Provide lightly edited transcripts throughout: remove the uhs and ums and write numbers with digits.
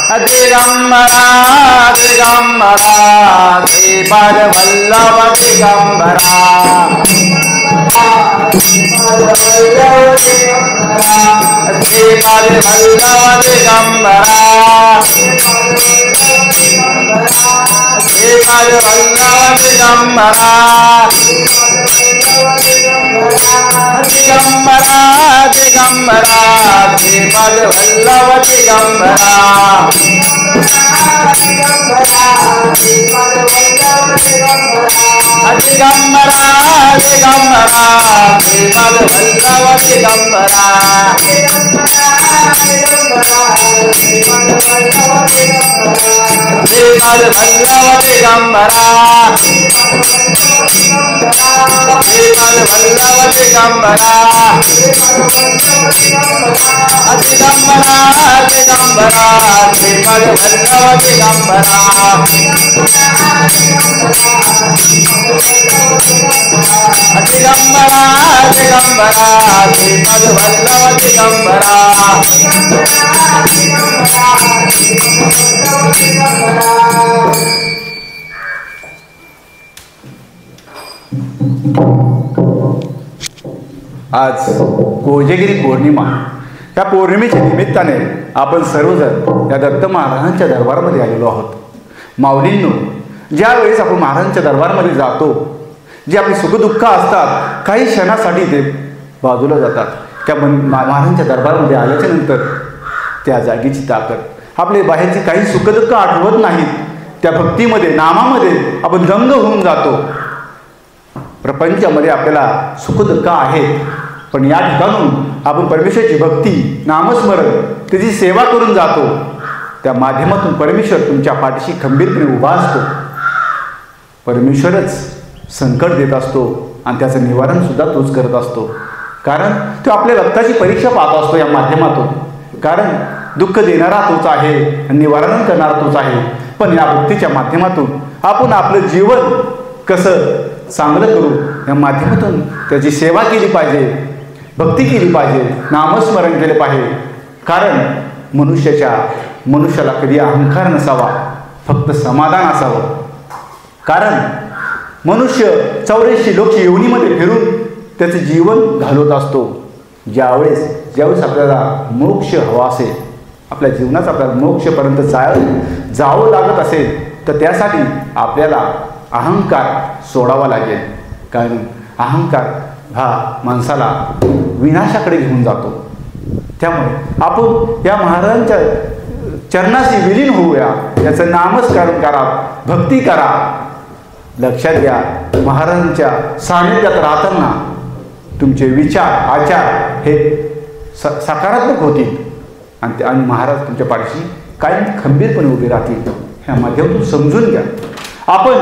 दिगंबरा दिगंबरा श्रीपाद वल्लभ दिगंबरा श्रीपाद वल्लभ दिगंबरा श्रीपाद वल्लभ दिगंबरा दिगंबरा दिगंबरा श्रीपाद वल्लभ दिगंबरा दिगंबरा दिगंबरा श्रीपाद वल्लभ दिगंबरा श्रीपाद वल्लभ दिगंबरा श्रीपाद वल्लभ दिगंबरा दिगंबरा दिगंबरा श्रीपाद वल्लभ दिगंबरा दिगंबरा दिगंबरा श्रीपाद वल्लभ दिगंबरा आज कोजागिरी पौर्णिमा. या पौर्णिमेच्या निमित्ताने आपण सर्वजण या दत्त महाराजांच्या दरबारामध्ये आलेलो आहोत. माऊलींनो, ज्या वेळेस आपण महाराजांच्या दरबारामध्ये जातो, जे आपली सुखदुःख असतात काही क्षणासाठी ते बाजूला जातात. त्या महाराजांच्या दरबारामध्ये आल्याच्या नंतर त्या जागेची ताकद, आपले बाहेरची काही सुखदुःख आठवत नाहीत. त्या भक्तीमध्ये नामामध्ये आपण दंग होऊन जातो. प्रपंचामध्ये आपल्याला सुखदुःख आहेत, पण या ठिकाणून आपण परमेश्वराची भक्ती नामस्मरण त्याची सेवा करून जातो. त्या माध्यमातून परमेश्वर तुमच्या पाठीशी खंबीरपणे उभा असतो. परमेश्वरच संकट देत असतो आणि त्याचं निवारण सुद्धा तोच करत असतो. कारण तो आपल्या रक्ताची परीक्षा पाहत असतो या माध्यमातून. कारण दुःख देणारा तोच आहे आणि निवारण करणारा तोच आहे. पण या भक्तीच्या माध्यमातून आपण आपलं जीवन कसं चांगलं करू या माध्यमातून त्याची सेवा केली पाहिजे, भक्ती केली पाहिजे, नामस्मरण केले पाहिजे. कारण मनुष्याला कधी अहंकार नसावा, फक्त समाधान असावं. कारण मनुष्य 84 लोक योनीमध्ये फिरून त्याचं जीवन घालवत असतो. ज्यावेळेस आपल्याला मोक्ष हवा असेल, आपल्या जीवनाचा आपल्याला मोक्षपर्यंत जावं लागत असेल, तर त्यासाठी आपल्याला अहंकार सोडावा लागेल. कारण अहंकार हा माणसाला विनाशाकडे घेऊन जातो. त्यामुळे आपण या महाराजांच्या चरणाशी विलीन होऊया, याचं नामस्मरण करा, भक्ती करा. लक्षात घ्या, महाराजांच्या सानिध्यात राहताना तुमचे विचार आचार हे सकारात्मक होतील आणि महाराज तुमच्या पाठीशी कायम खंबीरपणे उभे राहतील. ह्या माध्यमातून समजून घ्या. आपण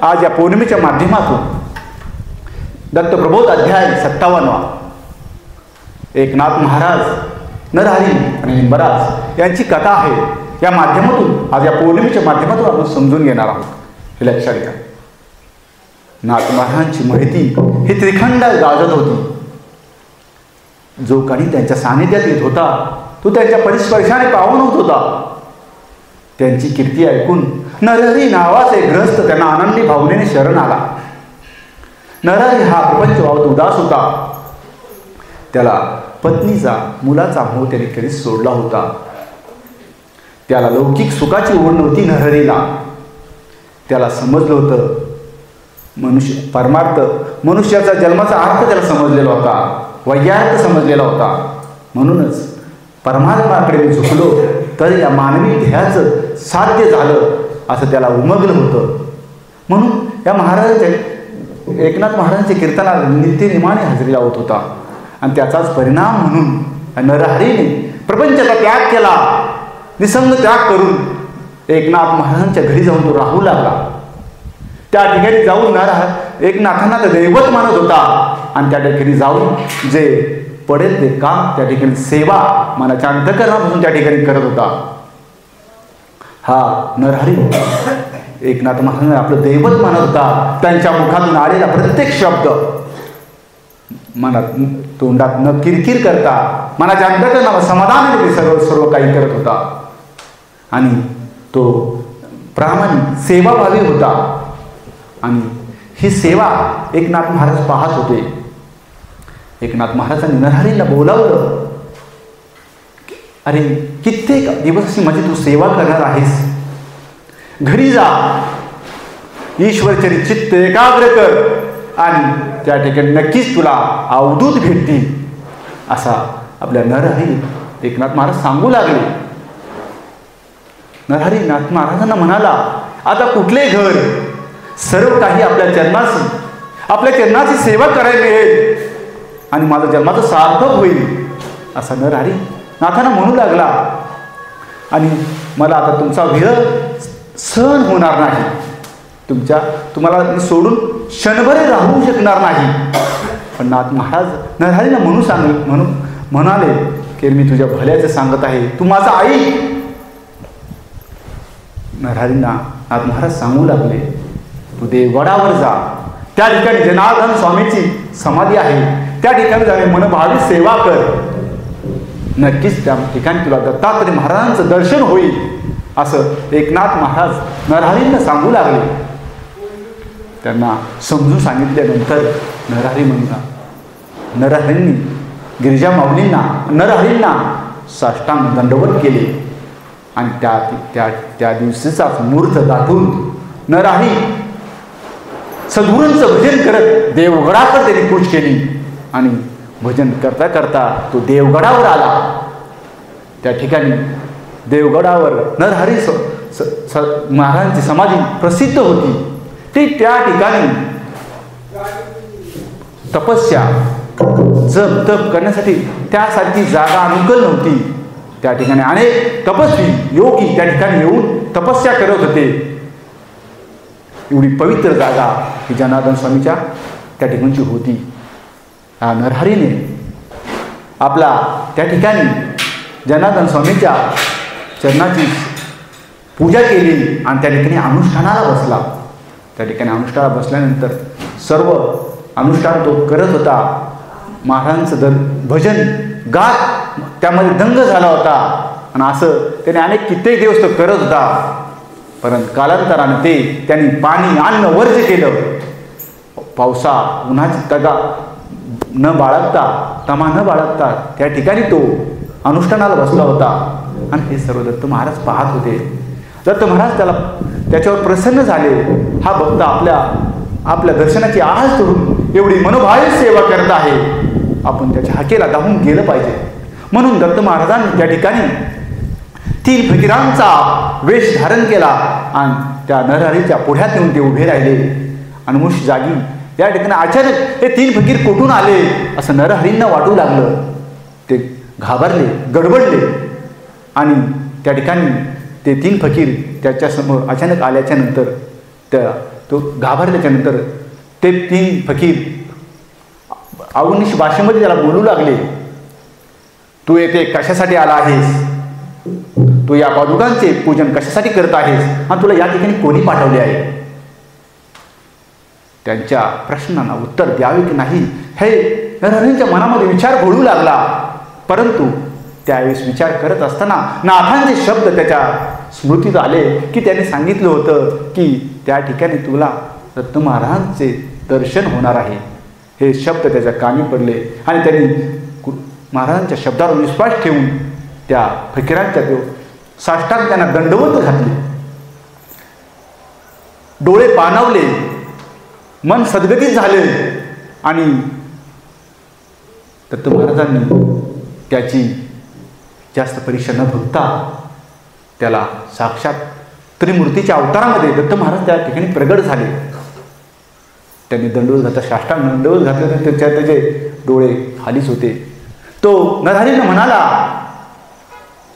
आज या पौर्णिमेच्या माध्यमातून दत्तप्रबोध अध्याय 57 एकनाथ महाराज, नरहरी आणि निंबराज यांची कथा आहे. या माध्यमातून आज या पौर्णिमेच्या माध्यमातून आपण समजून घेणार आहोत. हे लक्षात घ्या. नाथ महाराजांची माहिती ही त्रिखंड गाजत होती. जो काही त्यांच्या सानिध्यात येत होता तो त्यांच्या परिस्पर्शाने पावन होत होता. त्यांची कीर्ती ऐकून नरहरी नावाचे ग्रस्त त्यांना आनंदी भावनेने शरण आला. नरहरी हा प्रपंच वावत उदास होता. त्याला पत्नीचा मुलाचा मोह त्याने कधीच सोडला होता. त्याला लौकिक सुखाची ओढ नव्हती नरहरीला. त्याला समजलं होतं परमार्थ मनुष्याचा जन्माचा अर्थ त्याला समजलेला होता, वैयार्थ समजलेला होता. म्हणूनच परमात्माकडे मी झुकलो तर या मानवी ध्येयाचं साध्य झालं असं त्याला उमगलं होतं. म्हणून या महाराजांच्या एकनाथ महाराजांच्या कीर्तनाला नित्यनेमाने हजेरी लावत होता. आणि त्याचाच परिणाम म्हणून नरहरीने प्रपंचाचा त्याग केला. निसंग त्याग करून एकनाथ महाराजांच्या घरी जाऊन तो राहू लागला. त्या ठिकाणी जाऊन एकनाथांना तर दैवत मानत होता आणि त्या ठिकाणी जाऊन जे पडेल ते काम त्या ठिकाणी सेवा मनाच्या अंतःकरणापासून त्या ठिकाणी करत होता. हा नरहरी एकनाथ महाराजांना आपलं दैवत मानत होता. त्यांच्या मुखातून आलेला प्रत्येक शब्द मनात तोंडात न किरकिर करता मनाच्या अंतःकरणाला समाधान सर्व काही करत होता. आणि तो प्रामाणिक सेवाभावी होता. आणि ही सेवा एकनाथ महाराज पाहत होते. एकनाथ महाराजांनी नरहरीला बोलावलं. अरे कित्येक दिवस अशी माझी तू सेवा करणार आहेस, घरी जा, ईश्वरचरी चित्त एकाग्र कर आणि त्या ठिकाणी नक्कीच तुला अवधूत भेटतील, असा आपल्या नरहरी एकनाथ महाराज सांगू लागले. नरहरी नाथ महाराजांना म्हणाला, आता कुठले घर, सर्व काही आपल्या चरणाची सेवा करायला मिळेल आणि माझा जन्माचं सार्थक होईल, असा नरहरी नाथांना म्हणू लागला. आणि मला आता तुमचा विरह सहन होणार नाही, तुम्हाला मी सोडून क्षणभर राहू शकणार नाही. पण नाथ महाराज नरहरीला म्हणून म्हणाले की मी तुझ्या भल्याचं सांगत आहे, तू माझा ऐक. नरहरींना नाथ महाराज सांगू लागले, तू देवगडावर जा, त्या ठिकाणी जनार्दन स्वामीची समाधी आहे, त्या ठिकाणी जाणे मनभावी सेवा कर, नक्कीच त्या ठिकाणी तुला दत्तात्रय महाराजांचं दर्शन होईल, असं एकनाथ महाराज नरहरींना सांगू लागले. त्यांना समजून सांगितल्यानंतर नरहरींनी गिरिजा माऊलींना नरहरींना साष्टांग दंडवत केले. आणि त्या दिवशीचाच मुहूर्त गाठून नरहरी सद्गुरूंचं भजन करत देवगडावर त्यांनी कूच केली. आणि भजन करता करता तो देवगडावर आला. त्या ठिकाणी देवगडावर नरहरी महाराजांची समाधी प्रसिद्ध होती. ती त्या ठिकाणी तपस्या जप तप करण्यासाठी त्यासारखी जागा अनुकूल नव्हती. त्या ठिकाणी अनेक तपस्वी योगी त्या ठिकाणी येऊन तपस्या करत होते. एवढी पवित्र जागा ही जनार्दन स्वामीच्या त्या ठिकाणची होती. नरहरीने आपला त्या ठिकाणी जनार्दन स्वामीच्या चरणाची पूजा केली आणि त्या ठिकाणी अनुष्ठानाला बसला. त्या ठिकाणी अनुष्ठानाला बसल्यानंतर सर्व अनुष्ठान तो करत होता. महाराजांचं भजन गात त्यामध्ये दंग झाला होता. आणि असं त्याने अनेक कित्येक दिवस तो करत होता. परंतु कालांतराने त्यांनी पाणी अन्न वर्ज केलं. पावसा उन्हाची तमा न बाळगता त्या ठिकाणी तो अनुष्ठानाला बसला होता. आणि हे सर्व दत्त महाराज पाहत होते. दत्त महाराज त्याच्यावर प्रसन्न झाले. हा भक्त आपल्या दर्शनाची आस धरून एवढी मनोभावी सेवा करत आहे, आपण त्याच्या हाकेला धावून गेलं पाहिजे. म्हणून दत्त महाराजांनी त्या ठिकाणी 3 फकीरांचा वेश धारण केला आणि त्या नरहरीच्या पुढ्यात येऊन ते उभे राहिले. अनुमुष जागी या ठिकाणी अचानक हे 3 फकीर कुठून आले असं नरहरींना वाटू लागलं. ते घाबरले, गडबडले. आणि त्या ठिकाणी ते 3 फकीर त्याच्यासमोर अचानक आल्याच्या नंतर तो घाबरल्याच्या नंतर ते 3 फकीर अवनिश भाषेमध्ये त्याला बोलू लागले, तू येथे कशासाठी आला आहेस? तू या पादुकांचे पूजन कशासाठी करत आहेस आणि तुला या ठिकाणी कोणी पाठवले आहे? त्यांच्या प्रश्नांना उत्तर द्यावे की नाही हे नरहरींच्या मनामध्ये विचार घोळू लागला. परंतु त्यावेळेस विचार करत असताना नाथांचे शब्द त्याच्या स्मृतीत आले की त्याने सांगितलं होतं की त्या ठिकाणी तुला दत्त महाराजांचे दर्शन होणार आहे. हे शब्द त्याच्या कानी पडले आणि त्यांनी महाराजांच्या शब्दावर विश्वास ठेवून त्या फकीरांच्या साष्टांग त्यांना दंडवत घातले. डोळे पाणावले, मन सद्गतीत झाले. आणि दत्त महाराजांनी त्याची जास्त परीक्षा न बघता त्याला साक्षात त्रिमूर्तीच्या अवतारामध्ये दत्त महाराज त्या ठिकाणी प्रगट झाले. त्यांनी दंडवत घातला, साष्टांग दंडवत घातल्यानंतर त्याचे डोळे खालीच होते. तो नरहरींना म्हणाला,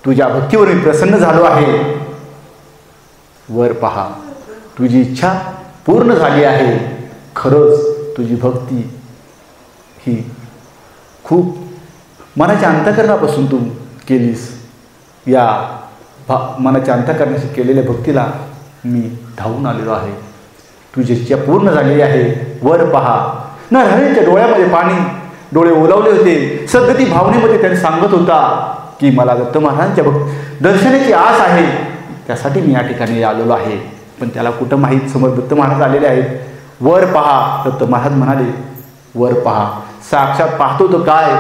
तुझ्या भक्तीवर मी प्रसन्न झालो आहे. वर पहा, तुझी इच्छा पूर्ण झाली आहे. खरंच तुझी भक्ती ही खूप मनाच्या अंतःकरणापासून तू केलीस. या मनाच्या अंतःकरणाशी केलेल्या भक्तीला मी धावून आलेलो आहे. तुझी इच्छा पूर्ण झालेली आहे. वर पहा. नरहरींच्या डोळ्यामध्ये पाणी, डोळे ओलावले होते. सद्गती भावनेमध्ये त्याने सांगत होता की मला दत्त महाराजांच्या दर्शनाची आस आहे. त्यासाठी मी या ठिकाणी आलेलो आहे. पण त्याला कुठं माहीत, समोर दत्त महाराज आलेले आहेत. वर पहा. दत्त महाराज म्हणाले, वर पहा. साक्षात पाहतो तो काय,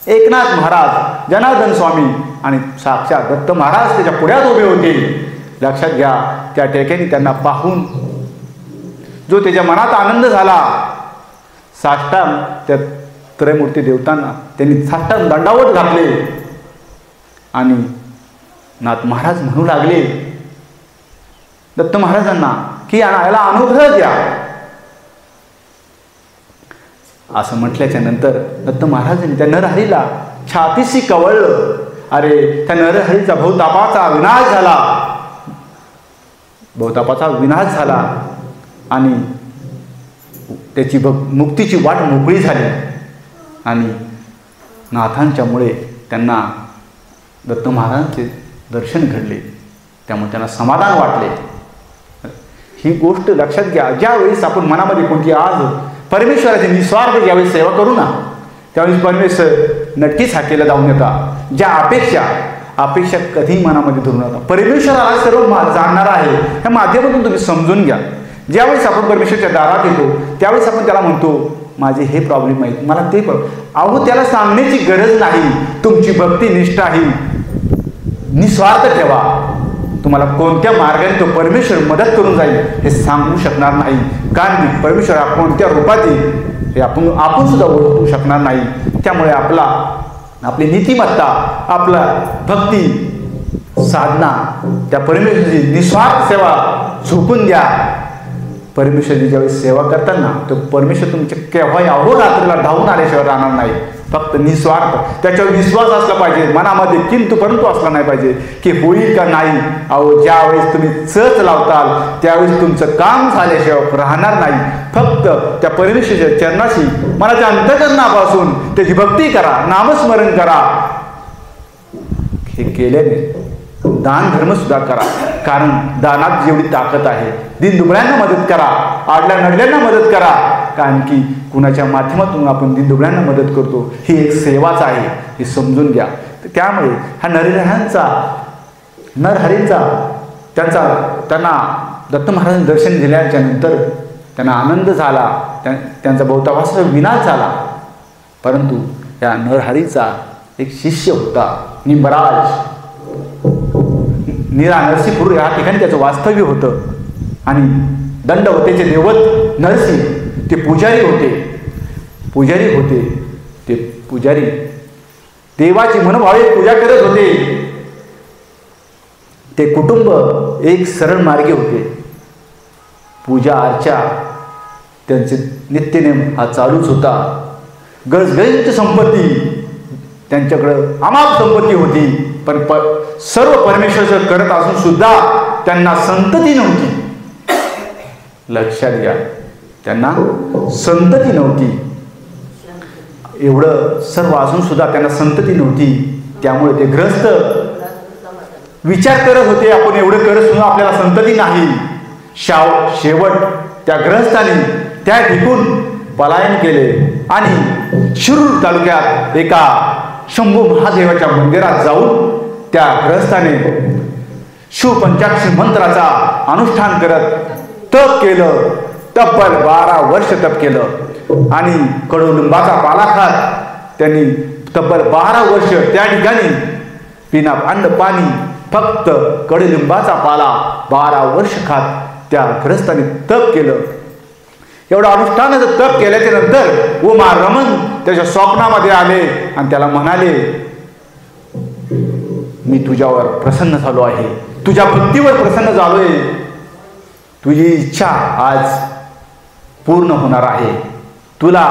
एकनाथ महाराज, जनार्दन स्वामी आणि साक्षात दत्त महाराज त्याच्या पुढ्यात उभे होते. लक्षात घ्या, त्या ठिकाणी त्यांना पाहून जो त्याच्या मनात आनंद झाला, साष्टांग त्या त्रयमूर्ती देवतांना त्यांनी साष्टांग दंडावत घातले आणि नाथ महाराज म्हणू लागले दत्त महाराजांना की याला अनुग्रह द्या. असं म्हटल्याच्या नंतर दत्त महाराजांनी त्या नरहरीला छातीशी कवळलं. अरे, त्या नरहरीचा भवतापाचा विनाश झाला, भवतापाचा विनाश झाला आणि त्याची मुक्तीची वाट मोकळी झाली. आणि नाथांच्यामुळे त्यांना दत्त महाराजांचे दर्शन घडले, त्यामुळे त्यांना समाधान वाटले. ही गोष्ट लक्षात घ्या. ज्यावेळेस आपण मनामध्ये कोणती आज परमेश्वराची निस्वार्थ ज्यावेळेस सेवा करू ना, त्यावेळेस परमेश्वर नक्कीच हाकेला जाऊन येतात. ज्या अपेक्षा कधी मनामध्ये धरू नका. परमेश्वराला सर्व जाणणार आहे, ह्या माध्यमातून तुम्ही समजून घ्या. ज्यावेळेस आपण परमेश्वरच्या दारात येतो त्यावेळेस आपण त्याला म्हणतो माझे हे प्रॉब्लेम आहेत, मला ते अहो, त्याला सांगण्याची गरज नाही. तुमची भक्ती निष्ठा ही निस्वार्थ ठेवा. तुम्हाला कोणत्या मार्गाने तो परमेश्वर मदत करून जाईल हे सांगू शकणार नाही, कारण परमेश्वर कोणत्या रूपात येईल हे आपण सुद्धा ओळखू शकणार नाही. त्यामुळे आपली नीतिमत्ता, आपला भक्ती साधना त्या परमेश्वराची निस्वार्थ सेवा झोकून द्या. परमेश्वराची ज्यावेळेस सेवा करताना तो परमेश्वर तुमच्या केव्हाही अहोरात्रीला धावून आल्याशिवाय राहणार नाही. फक्त निस्वार्थ त्याच्यावर विश्वास असला पाहिजे, मनामध्ये किंतु परंतु असला नाही पाहिजे की होईल का नाही. अहो, ज्यावेळेस तुम्ही चच लावताल त्यावेळेस तुमचं काम झाल्याशिवाय राहणार नाही. फक्त त्या परमेश्वराच्या चरणाशी मनाच्या अंतःकरणापासून त्याची भक्ती करा, नामस्मरण करा. हे केल्याने दान धर्म सुद्धा करा, कारण दानात जेवढी ताकद आहे. दीनदुबळ्यांना मदत करा, आडल्या नडल्यांना मदत करा, कारण की कुणाच्या माध्यमातून आपण दीनदुबळ्यांना मदत करतो ही एक सेवाच आहे, हे समजून घ्या. त्यामुळे हा नरहरींचा त्यांना दत्त महाराजांनी दर्शन दिल्याच्या नंतर त्यांना आनंद झाला, त्यांचा बहुतावाचा विनाश झाला. परंतु या नरहरीचा एक शिष्य होता निंबराज. नरसीपूर या ठिकाणी त्याचं वास्तव्य होतं आणि दंडवतेचे देवत नरसिंह ते पुजारी होते. ते पुजारी देवाची मनोभावे पूजा करत होते. ते कुटुंब एक सरळ मार्गी होते. पूजा अर्चा त्यांचे नित्यनेम हा चालूच होता. गजगज संपत्ती त्यांच्याकडं अमाप संपत्ती होती, पण सर्व परमेश्वर करत असून सुद्धा त्यांना संतती नव्हती. लक्षात घ्या, त्यांना संतती नव्हती. एवढं सर्व असून सुद्धा त्यांना संतती नव्हती. त्यामुळे ते ग्रस्त विचार करत होते, आपण एवढं करत सुद्धा आपल्याला संतती नाही. शेवट त्या ग्रहस्थाने त्या ठिकून पलायन केले आणि शिरूर तालुक्यात एका शंभू महादेवाच्या मंदिरात जाऊन त्या ग्रहस्थाने शिवपंचाक्षरी मंत्राचा अनुष्ठान करत तप केलं. तब्बल 12 वर्ष तप केलं आणि कडुलिंबाचा पाला खात त्यांनी तब्बल 12 वर्ष त्या ठिकाणी बिना अन्न पाणी फक्त कडुलिंबाचा पाला 12 वर्ष खात त्या ग्रहस्थाने तप केलं. एवढं अनुष्ठानाचं तप केल्याच्या नंतर उमा रमण त्याच्या स्वप्नामध्ये आले आणि त्याला म्हणाले, मी तुझ्यावर प्रसन्न झालो आहे, तुझ्या भक्तीवर प्रसन्न झालोय, तुझी इच्छा आज पूर्ण होणार आहे. तुला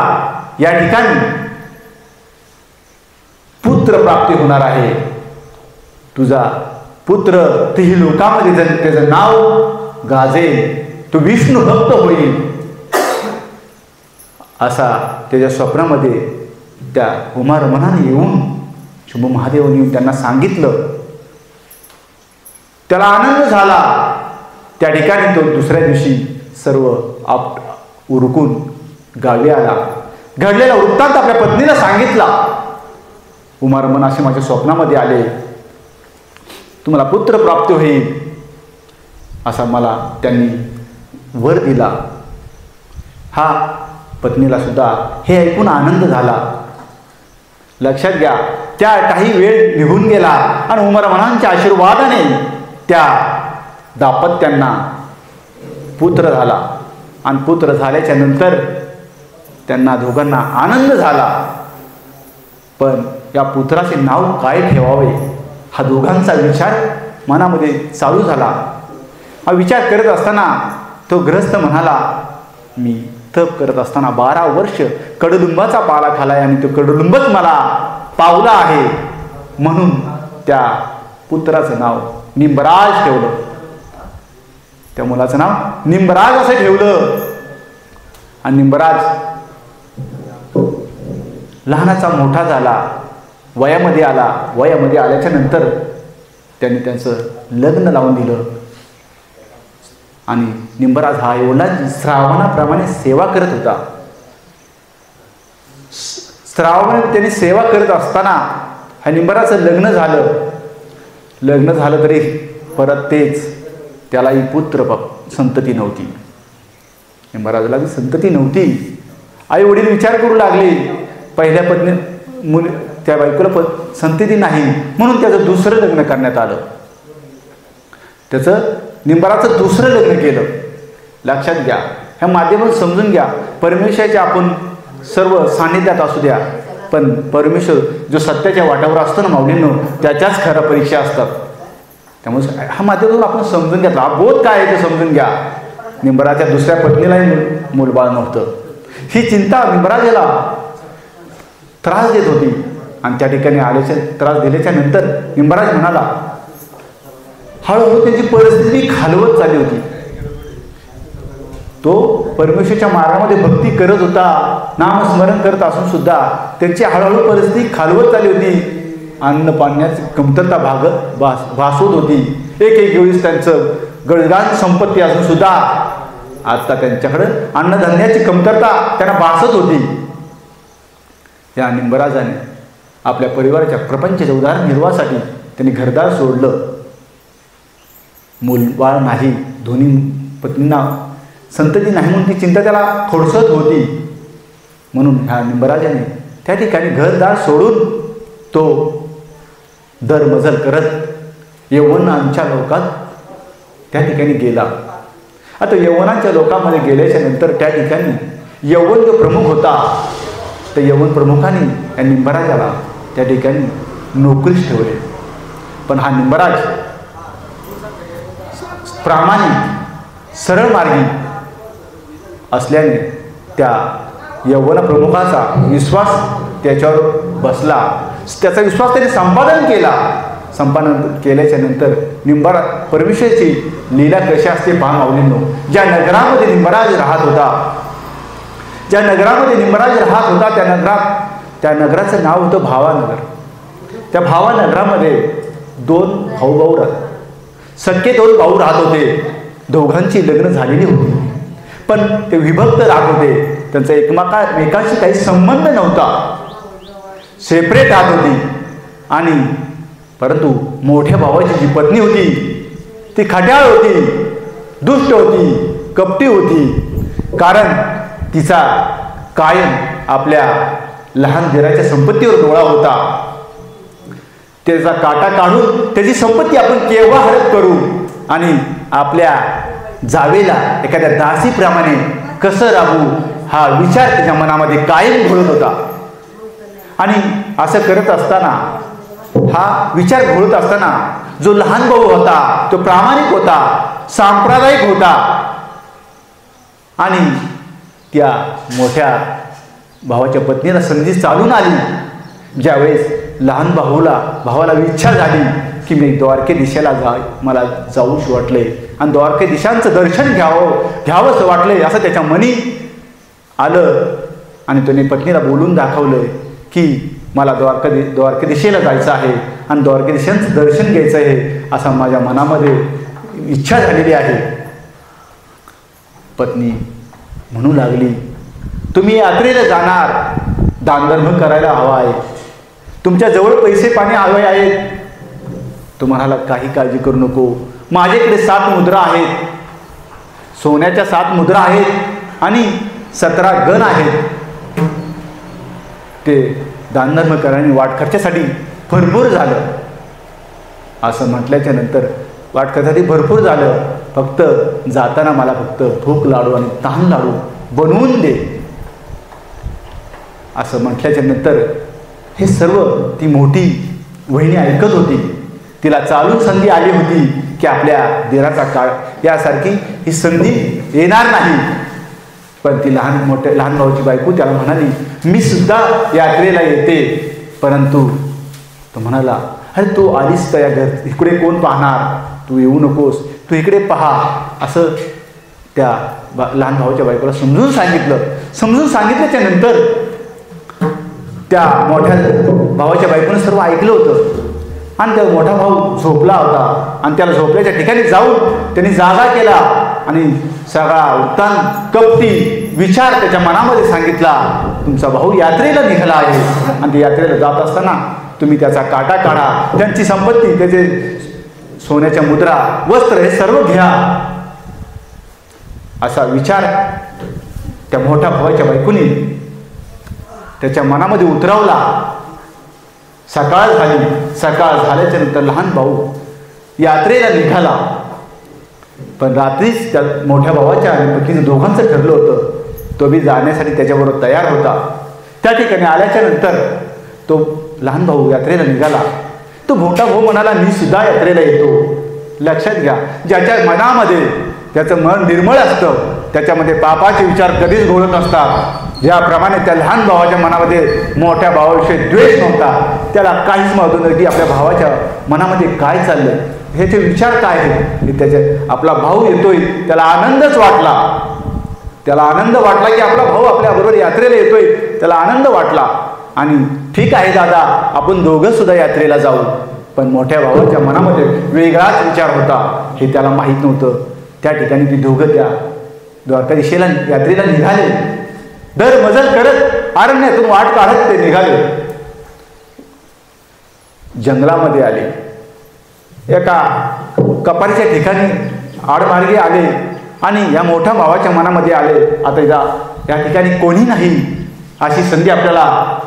या ठिकाणी पुत्र प्राप्ती होणार आहे. तुझा पुत्र तेही लोकांमध्ये त्याचं नाव गाजेल, तो विष्णू भक्त होईल. असा त्याच्या स्वप्नामध्ये त्या उमारमनाने येऊन शंभू महादेवाने येऊन त्यांना सांगितलं. त्याला आनंद झाला. त्या ठिकाणी तो दुसऱ्या दिवशी सर्व उरकून गावी आला. घडलेला वृत्तांत आपल्या पत्नीला सांगितला. उमारमन असे माझ्या स्वप्नामध्ये आले, तुम्हाला पुत्र प्राप्त होईल. असा मला त्यांनी वर दिला. हा पत्नीला सुद्धा हे ऐकून आनंद झाला. लक्षात घ्या, त्या काही वेळ निघून गेला आणि उमरामानांच्या आशीर्वादाने त्या दाम्पत्यांना पुत्र झाला. आणि पुत्र झाल्याच्या नंतर त्यांना दोघांना आनंद झाला. पण या पुत्राचे नाव काय ठेवावे हा दोघांचा विचार मनामध्ये चालू झाला. हा विचार करत असताना तो गृहस्थ म्हणाला, मी तप करत असताना 12 वर्ष कडुलिंबाचा पाला खालाय आणि तो कडुलिंबच मला पावला आहे, म्हणून त्या पुत्राचं नाव निंबराज ठेवलं. त्या मुलाचं नाव निंबराज असं ठेवलं. आणि निंबराज लहानाचा मोठा झाला, वयामध्ये आला. वयामध्ये आल्याच्या नंतर त्यांनी त्यांचं लग्न लावून दिलं. आणि निंबराज हा एवढा श्रावणाप्रमाणे सेवा करत होता. श्रावणाने त्यांनी सेवा करत असताना हा निंबराचं लग्न झालं. लग्न झालं तरी परत तेच, त्यालाही पुत्र संतती नव्हती. निंबराजला संतती नव्हती. आई वडील विचार करू लागले, पहिल्या पत्नी मुली त्या बायकोला संतती नाही म्हणून त्याचं दुसरं लग्न करण्यात आलं. त्याचं निंबराचं दुसरं लग्न केलं. लक्षात घ्या, ह्या माध्यमातून समजून घ्या, परमेश्वराच्या आपण सर्व सान्निध्यात असू द्या, पण परमेश्वर जो सत्याच्या वाटावर असतो ना माऊलींनो, त्याच्याच खऱ्या परीक्षा असतात. त्यामुळे हा माध्यमातून आपण समजून घेतला. हा बोध काय आहे ते समजून घ्या. निंबराच्या दुसऱ्या पत्नीलाही मूलबाळ नव्हतं. ही चिंता निंबराजाला त्रास देत होती. आणि त्या ठिकाणी आल्याच्या त्रास दिल्याच्या नंतर निंबराज म्हणाला, हळूहळू त्यांची परिस्थिती खालवत चालली होती. तो परमेश्वराच्या मार्गामध्ये भक्ती करत होता, नामस्मरण करत असून सुद्धा त्यांची हळूहळू परिस्थिती खालवत चालली होती. अन्न पाण्याची कमतरता भासवत होती. एक वेळेस त्यांचं गळगान संपत्ती असून सुद्धा आता त्यांच्याकडे अन्नधान्याची कमतरता त्यांना भासत होती. या निंबराजाने आपल्या परिवाराच्या प्रपंचाच्या उदरनिर्वाहासाठी त्यांनी घरदार सोडलं. मूलबाळ नाही, दोन्ही पत्नींना संतती नाही म्हणून ती चिंता त्याला थोडसत होती. म्हणून ह्या निंबराजाने त्या ठिकाणी घरदार सोडून तो दरमजल करत यवनांच्या लोकात त्या ठिकाणी गेला. आता यवनांच्या लोकांमध्ये गेल्याच्या नंतर त्या ठिकाणी यवन जो प्रमुख होता, तर यवन प्रमुखाने या निंबराजाला त्या ठिकाणी नोकरीस ठेवले. पण हा निंबराज प्रामाणिक सरळ मार्गी असल्याने त्या यवन प्रमुखाचा विश्वास त्याच्यावर बसला. त्याचा विश्वास त्याने संपादन केला. संपादन केल्याच्या नंतर निंबराज परमेश्वराची लीला कशी असते पहा माऊलींनो. ज्या नगरामध्ये निंबराज राहत होता, ज्या नगरामध्ये निंबराज राहत होता, त्या नगराचं नाव होतं भावानगर. त्या भावानगरामध्ये 2 भाऊ राहत, सख्खे 2 भाऊ राहत होते. दोघांची लग्न झालेली होती, पण ते विभक्त राहत होते. त्यांचा एकमेकांशी काही संबंध नव्हता, सेपरेट राहत होती. आणि परंतु मोठ्या भावाची जी पत्नी होती ती खट्याळ होती, दुष्ट होती, कपटी होती. कारण तिचा कायम आपल्या लहान दिराच्या संपत्तीवर डोळा होता. त्याचा काटा काढून त्याची संपत्ती आपण केव्हा हडप करू आणि आपल्या जावेला एखाद्या दासीप्रमाणे कसं राहू हा विचार त्याच्या मनामध्ये कायम घोळत होता. आणि असं करत असताना, हा विचार घोळत असताना जो लहान भाऊ होता तो प्रामाणिक होता, सांप्रदायिक होता. आणि त्या मोठ्या भावाच्या पत्नीला संधी चालून आली. ज्यावेळेस लहान भावाला इच्छा झाली की मी द्वारकेदिशेला मला जाऊच वाटले आणि द्वारकेदिशांचं दर्शन घ्यावंसं वाटले असं त्याच्या मनी आलं. आणि त्याने पत्नीला बोलून दाखवलं की मला द्वारकेदिशेला जायचं आहे आणि द्वारकेदिशांचं दर्शन घ्यायचं आहे असं माझ्या मनामध्ये इच्छा झालेली आहे. पत्नी म्हणू लागली, तुम्ही यात्रेला जाणार, दानधर्म करायला हवा आहे, तुमच्या जवळ पैसे पाणी हवे आहेत. तो म्हणाला काही काळजी करू नको, माझ्याकडे 7 मुद्रा आहेत, सोन्याच्या 7 मुद्रा आहेत आणि 17 गण आहेत. ते दानधर्म करण्याने वाट खर्चासाठी भरपूर झालं. असं म्हटल्याच्या नंतर वाट खर्चासाठी भरपूर झालं, फक्त जाताना मला फक्त भूक लाडू आणि तहान लाडू बनवून दे. असं म्हटल्याच्या नंतर हे सर्व ती मोठी वहिनी ऐकत होती. तिला चालून संधी आली होती की आपल्या दिराचा काळ यासारखी ही संधी येणार नाही. पण ती लहान भाऊची बायको त्याला म्हणाली, मी सुद्धा यात्रेला येते. परंतु तो म्हणाला, अरे तू आलीस तर या घर इकडे कोण पाहणार, तू येऊ नकोस, तू इकडे पहा. असं त्या लहान भाऊच्या बायकोला समजून सांगितलं. समजून सांगितल्याच्या नंतर त्या मोठ्या भावाच्या बायकोनं सर्व ऐकलं होतं. आणि त्या मोठा भाऊ झोपला होता आणि त्याला झोपल्याच्या ठिकाणी जाऊन त्यांनी जागा केला आणि सगळा वृत्तांत कपटी विचार त्याच्या मनामध्ये सांगितला. तुमचा भाऊ यात्रेला निघाला आहे आणि ते यात्रेला जात असताना तुम्ही त्याचा काटा काढा, त्यांची संपत्ती, त्याचे सोन्याच्या मुद्रा, वस्त्र हे सर्व घ्या. असा विचार त्या मोठ्या भावाच्या बायकोनी त्याच्या मनामध्ये उतरवला. सकाळ झाली. सकाळ झाल्याच्या नंतर लहान भाऊ यात्रेला निघाला. पण रात्रीच त्या मोठ्या भावाच्या आणि पत्नीचं दोघांचं ठरलं होतं. तो बी जाण्यासाठी त्याच्याबरोबर तयार होता. त्या ठिकाणी आल्याच्या नंतर तो लहान भाऊ यात्रेला निघाला. तो मोठा भाऊ म्हणाला, मी सुद्धा यात्रेला येतो. लक्षात घ्या, ज्याच्या मनामध्ये त्याचं मन निर्मळ असतं त्याच्यामध्ये पापाचे विचार कधीच घोळत नसतात. ज्याप्रमाणे त्या लहान भावाच्या मनामध्ये मोठ्या भावाविषयी द्वेष नव्हता, त्याला काहीच माहित नव्हतं की आपल्या भावाच्या मनामध्ये काय चाललंय, ह्याचे विचार काय आहेत. हे त्याचे आपला भाऊ येतोय त्याला आनंदच वाटला. त्याला आनंद वाटला की आपला भाऊ आपल्याबरोबर यात्रेला येतोय. त्याला आनंद वाटला आणि ठीक आहे दादा, आपण दोघं सुद्धा यात्रेला जाऊ. पण मोठ्या भावाच्या मनामध्ये वेगळाच विचार होता, हे त्याला माहीत नव्हतं. त्या ठिकाणी ती दोघं त्या द्वारकाधीशेला यात्रेला निघाले. दर मजल करत अरण्यातून वाट काढत ते निघाले. जंगलामध्ये आले. एका कपारीच्या ठिकाणी आडमार्गे आले आणि या मोठ्या भावाच्या मनामध्ये आले, आता या ठिकाणी कोणी नाही, अशी संधी आपल्याला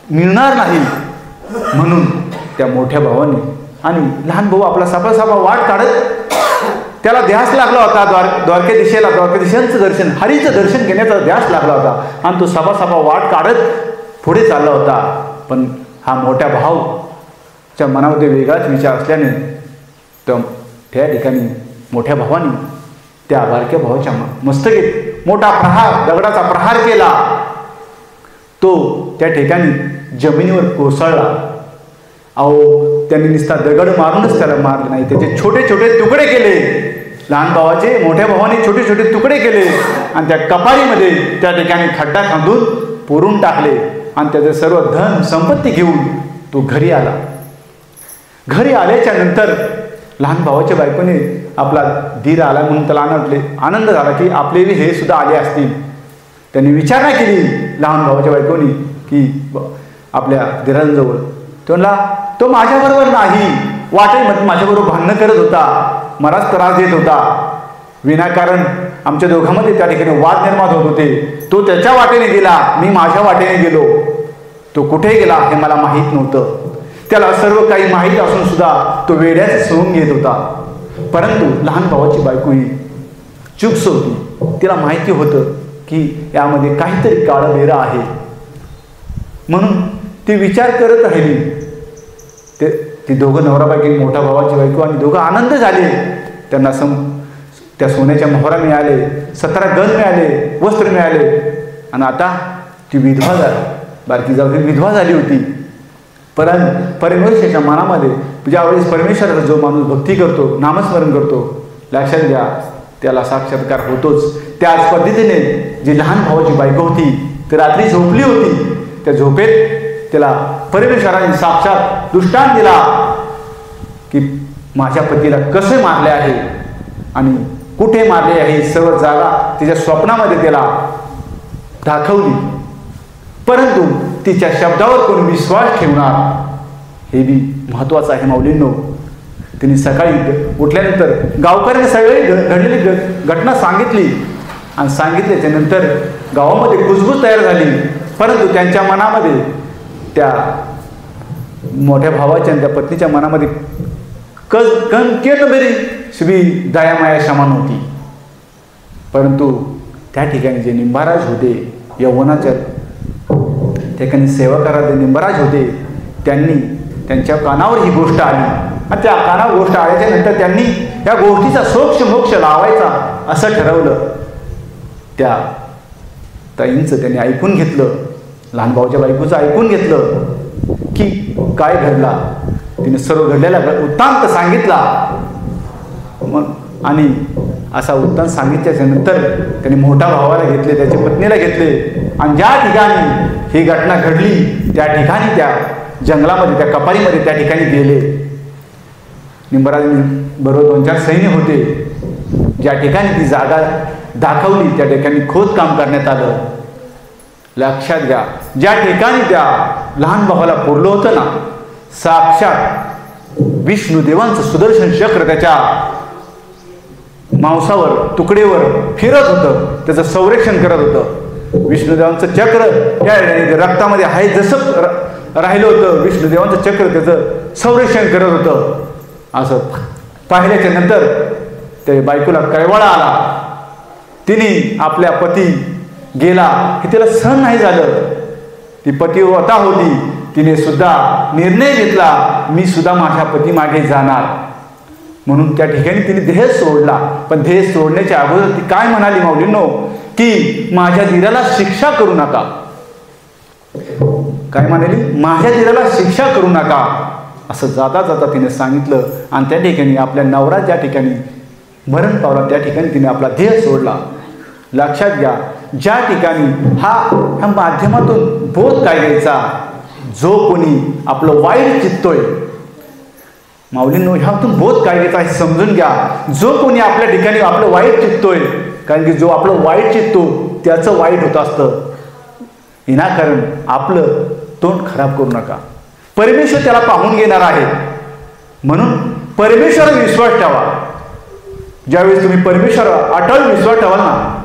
मिळणार नाही. म्हणून त्या मोठ्या भावाने आणि लहान भाऊ आपला सापा वाट काढत त्याला ध्यास लागला होता. द्वारकाधीशांचं दर्शन, हरीचं दर्शन घेण्याचा ध्यास लागला होता आणि तो सापा वाट काढत पुढे चालला होता. पण हा मोठ्या भाऊच्या मनामध्ये वेगळाच विचार असल्याने त्या ठिकाणी मोठ्या भावाने त्या बारक्या भावाच्या मस्तकीत मोठा दगडाचा प्रहार केला. तो त्या ठिकाणी जमिनीवर कोसळला. अहो, त्यांनी नुसता दगड मारूनच त्याला मारले नाही, त्याचे छोटे छोटे तुकडे केले. लहान भावाचे मोठ्या भावाने छोटे छोटे तुकडे केले आणि त्या कपारीमध्ये त्या ठिकाणी खड्डा खांदून पुरून टाकले आणि त्याचे सर्व धन संपत्ती घेऊन तो घरी आला. घरी आल्याच्या नंतर लहान भावाच्या बायकोने आपला धीर आला म्हणून त्याला आनंद झाला की आपले हे सुद्धा आले असतील. त्यांनी विचारणा केली लहान भावाच्या बायकोनी की आपल्या धीरांजवळ, तो माझ्याबरोबर नाही, वाटेमध्ये माझ्याबरोबर भांडणं करत होता, मलाच त्रास देत होता, विनाकारण आमच्या दोघांमध्ये त्या ठिकाणी वाद निर्माण होत होते. तो त्याच्या वाटेने गेला, मी माझ्या वाटेने गेलो. तो कुठे गेला हे मला माहीत नव्हतं. त्याला सर्व काही माहीत असून सुद्धा तो वेड्याचे सोडून घेत होता. परंतु लहान भावाची बायको ही चूकस होती. तिला माहिती होतं की यामध्ये काहीतरी काळबेरा आहे. म्हणून ती विचार करत राहिली. ती दोघं नवराबायकी, मोठ्या भावाची बायको आणि दोघं आनंद झाले. त्यांना त्या सोन्याच्या मोहरा मिळाले, 17 गण मिळाले, वस्त्र मिळाले आणि आता ती विधवा झाली. बारकी जाऊ विधवा झाली होती. परमेश्वराच्या मनामध्ये ज्यावेळेस परमेश्वराचा जो माणूस भक्ती करतो, नामस्मरण करतो, लक्षात घ्या त्याला साक्षात्कार होतोच. त्याच पद्धतीने जी लहान भावाची बायको होती ती रात्री झोपली होती. त्या झोपेत त्याला परमेश्वराने साक्षात दृष्टांत दिला की माझ्या पतीला कसे मारले आहे आणि कुठे मारले आहे, सर्व जागा तिच्या स्वप्नामध्ये त्याला दाखवली. परंतु तिच्या शब्दावर कोणी विश्वास ठेवणार हे बी महत्त्वाचं आहे माऊलींनो. तिने सकाळी उठल्यानंतर गावकऱ्यांनी सगळी घडलेली घटना सांगितली आणि सांगितल्याच्या नंतर गावामध्ये कुजबूज तयार झाली. परंतु त्यांच्या मनामध्ये त्या मोठ्या भावाच्या आणि त्या पत्नीच्या मनामध्ये केळबेरी शिवी दयामाया क्षमा नव्हती. परंतु त्या ठिकाणी जे निंबाराज होते, यौवनाच्या ठिकाणी सेवा करायला निंबाराज होते, त्यांनी त्यांच्या कानावर ही गोष्ट आली आणि त्या कानावर गोष्ट आल्याच्या नंतर त्यांनी या गोष्टीचा सोक्ष मोक्ष लावायचा असं ठरवलं. त्या ताईंचं त्यांनी ऐकून घेतलं, लहान भाऊच्या बायकोचं ऐकून घेतलं की काय घडला. तिने सर्व घडलेला वृत्तांत सांगितला. मग आणि असा वृत्तांत सांगितल्याच्या नंतर त्यांनी मोठ्या भावाला घेतले, त्याच्या पत्नीला घेतले आणि ज्या ठिकाणी ही घटना घडली त्या ठिकाणी त्या जंगलामध्ये त्या कपारीमध्ये त्या ठिकाणी गेले. निंबाराजांनी बरोबर 2-4 सैन्य होते. ज्या ठिकाणी ती जागा दाखवली त्या ठिकाणी खोदकाम करण्यात आलं. लक्षात घ्या, ज्या ठिकाणी त्या लहान भावाला पुरलं होतं ना, साक्षात विष्णुदेवांचं सुदर्शन चक्र त्याच्या मांसावर तुकडेवर फिरत होतं, त्याचं संरक्षण करत होतं. विष्णुदेवांचं चक्र त्या रक्तामध्ये आहे जसं राहिलं होतं, विष्णुदेवांचं चक्र त्याचं संरक्षण करत होतं. असं पाहिल्याच्या नंतर त्या बायकोला कळवळा आला. तिने आपल्या पती गेला हे तिला सहन नाही झालं. ती पतिव्रता होती, तिने सुद्धा निर्णय घेतला मी सुद्धा माझ्या पती मागे जाणार. म्हणून त्या ठिकाणी तिने देह सोडला. पण देह सोडण्याच्या अगोदर ती काय म्हणाली माऊलींनो, की माझ्या धीराला शिक्षा करू नका. काय म्हणाली, माझ्या धीराला शिक्षा करू नका असं जाता जाता तिने सांगितलं. आणि त्या ठिकाणी आपल्या नवरा ज्या ठिकाणी मरण पावला त्या ठिकाणी तिने आपला देह सोडला. लक्षात घ्या, ज्या ठिकाणी ह्या माध्यमातून बोध काय घ्यायचा, जो कोणी आपलं वाईट चित्तोय, माऊलींनो ह्यातून बोध काय घ्यायचा हे समजून घ्या. जो कोणी आपल्या ठिकाणी आपलं वाईट चित्तोय, कारण की जो आपलं वाईट चित्तो त्याचं वाईट होत असतं. विनाकारण आपलं तोंड खराब करू नका. परमेश्वर त्याला पाहून घेणार आहे. म्हणून परमेश्वरावर विश्वास ठेवा. ज्यावेळेस तुम्ही परमेश्वरावर अटळ विश्वास ठेवाल ना,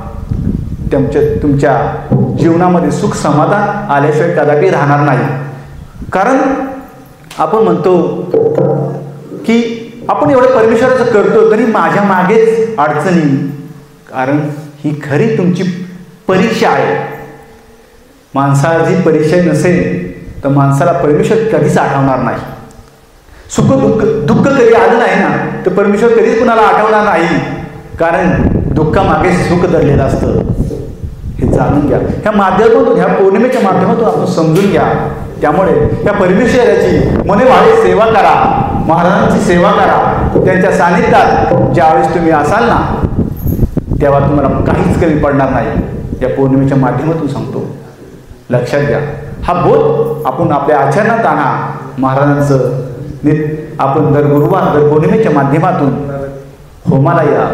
तुमच्या जीवनामध्ये सुख समाधान आल्याशिवाय कदापि राहणार नाही. कारण आपण म्हणतो की आपण एवढं परमेश्वराचं करतो तरी माझ्या मागेच अडचणी. कारण ही खरी तुमची परीक्षा आहे. माणसाची परीक्षा नसेल तर माणसाला परमेश्वर कधीच आठवणार नाही. सुख दुःख कधी आलं नाही ना तर परमेश्वर कधीच कुणाला आठवणार नाही. कारण दुःखामागे सुख दडलेलं असतं. हे जाणून घ्या. ह्या माध्यमातून, ह्या पौर्णिमेच्या माध्यमातून आपण समजून घ्या. त्यामुळे या परमेश्वराची मनोभावे सेवा करा, महाराजांची सेवा करा. त्यांच्या सानिध्यात ज्यावेळेस तुम्ही असाल ना तेव्हा तुम्हाला काहीच कमी पडणार नाही. या पौर्णिमेच्या माध्यमातून सांगतो. लक्षात घ्या, हा बोध आपण आपल्या आचरणात आणा. महाराजांचं आपण दर गुरुवार दर पौर्णिमेच्या माध्यमातून होमाला या.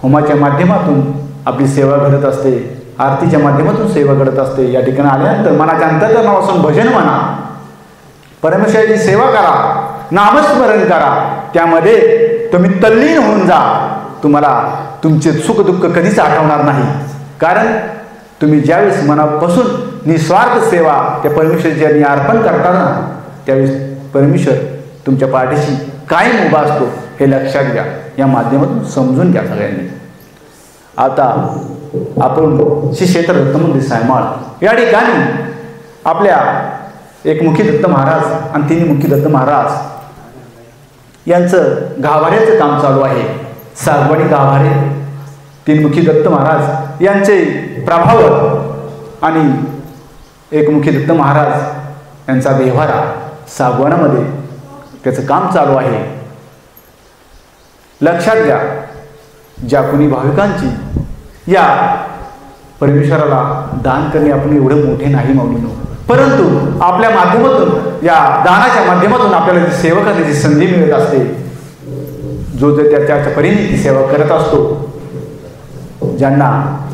होमाच्या माध्यमातून आपली सेवा घडत असते, आरतीच्या माध्यमातून सेवा घडत असते. या ठिकाणी आल्यानंतर मनाच्या अंतर्करणापासून भजन म्हणा, परमेश्वराची सेवा करा, नामस्मरण करा. त्यामध्ये तुम्ही तल्लीन होऊन जा. तुम्हाला तुमचे सुखदुःख कधीच आठवणार नाही. कारण तुम्ही ज्यावेळेस मनापासून निस्वार्थ सेवा त्या परमेश्वराची अर्पण करता ना त्यावेळेस परमेश्वर तुमच्या पाठीशी कायम उभा असतो. हे लक्षात घ्या. या माध्यमातून समजून घ्या सगळ्यांनी. आता आपण श्री क्षेत्र दत्त मंदिर सायमाळ या ठिकाणी आपल्या एकमुखी दत्त महाराज आणि तिन्हीमुखी दत्त महाराज यांचं गाभाऱ्याचं काम चालू आहे. सागवाडी गाभारे, तीनमुखी दत्त महाराज यांचे प्रभाव आणि एकमुखी दत्त महाराज यांचा देव्हारा सागवानामध्ये त्याचं काम चालू आहे. लक्षात घ्या, ज्या कोणी भाविकांची या परमेश्वराला दान करणे आपण एवढे मोठे नाही माऊलीनो, परंतु आपल्या माध्यमातून या दानाच्या माध्यमातून आपल्याला जी सेवा करण्याची संधी मिळत असते. जो जे त्याच्या परीने ती सेवा करत असतो. ज्यांना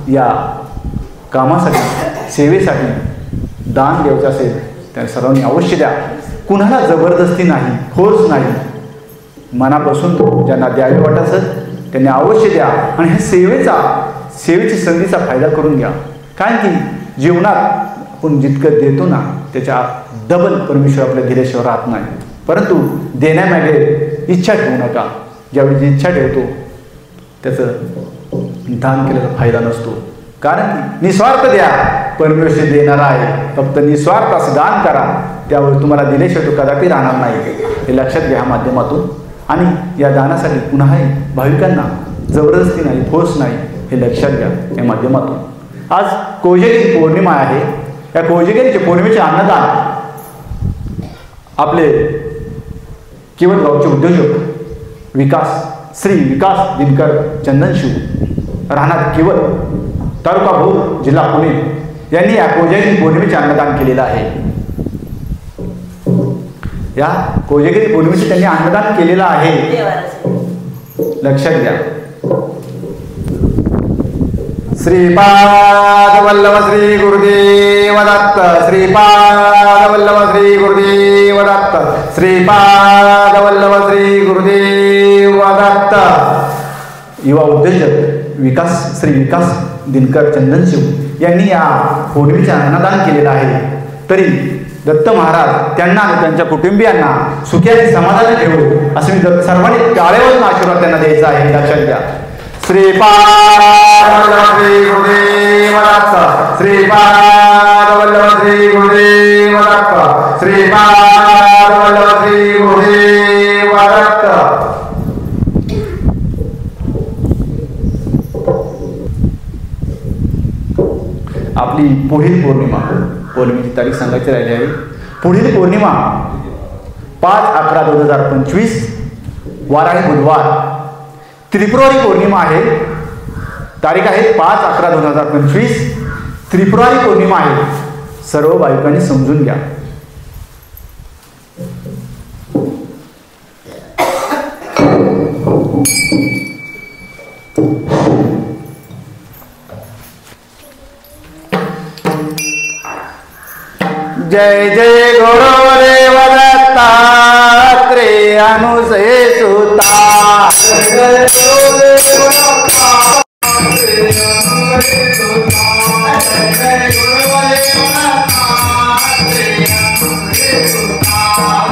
या कामासाठी सेवेसाठी दान द्यायचं असेल त्या सर्वांनी अवश्य द्या. कुणाला जबरदस्ती नाही, फोर्स नाही. मनापासून ज्यांना द्यावे वाटत असेल त्यांनी अवश्य द्या आणि ह्या सेवेची संधीचा फायदा करून घ्या. कारण की जीवनात आपण जितकं देतो ना त्याच्या डबल परमेश्वर आपल्या दिल्याशिवाय राहत नाही. परंतु देण्यामागे इच्छा ठेवू नका. ज्यावेळी जी इच्छा ठेवतो त्याचं दान केल्याचा फायदा नसतो. कारण की निस्वार्थ द्या, परमेश्वर देणारा आहे. फक्त निस्वार्थ असं दान करा, त्यावर तुम्हाला दिल्याशिवाय तो कदापि राहणार नाही. हे लक्षात घ्या माध्यमातून. आणि या दानासाठी पुन्हा भाविकांना जबरदस्ती नाही, फोर्स नाही, हे लक्षात घ्या या माध्यमातून. आज कोजागिरी पौर्णिमा आहे. या कोजागिरीच्या पौर्णिमेचे अन्नदान आपले केवळ गावचे उद्योजक श्री विकास दिनकर चंदनशिव राहणार केवळ तालुका भोर जिल्हा पुणे यांनी या कोजागिरी पौर्णिमेचे अन्नदान केलेलं आहे. या कोजागिरी पौर्णिमेचे त्यांनी अन्नदान केलेलं आहे. लक्षात घ्या. श्रीपाद वल्लभ श्री गुरुदेव दत्त, श्रीपाद वल्लभ श्री गुरुदेव दत्त, श्रीपाद वल्लभ श्री गुरुदेव दत्त. युवा उद्योजक श्री विकास दिनकर चंदनशिव यांनी या पौर्णिमेचे अन्नदान केलेलं आहे. तरी दत्त महाराज त्यांना आणि त्यांच्या कुटुंबियांना सुखी आणि समाधानी ठेवू असं मी सर्वांनी टाळेवरून आशीर्वाद त्यांना द्यायचा आहे. लक्षात घ्या. श्रीपाद वल्लभ श्री गुरुदेव दत्त, श्रीपाद वल्लभ श्री गुरुदेव दत्त, श्रीपाद वल्लभ श्री गुरुदेव दत्त. आपली पुढील पौर्णिमेची तारीख सांगायची राहिली आहे. पुढील पौर्णिमा 5/11/2025 वार आहे बुधवार. त्रिपुरारी पौर्णिमा आहे. तारीख आहे 5/11/2025. त्रिपुरारी पौर्णिमा आहे. सर्व भाविकांनी समजून घ्या. जय जय गुरुदेव दत्तात्रेय अनुसये सुता. जय गुरुदेव दत्तात्रेय अनुसये सुता. जय गुरुदेव दत्तात्रेय अनुसये सुता.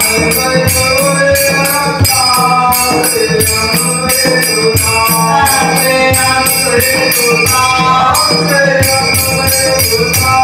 जय गुरुदेव दत्तात्रेय अनुसये सुता. जय अनुसये सुता. जय अनुसये सुता.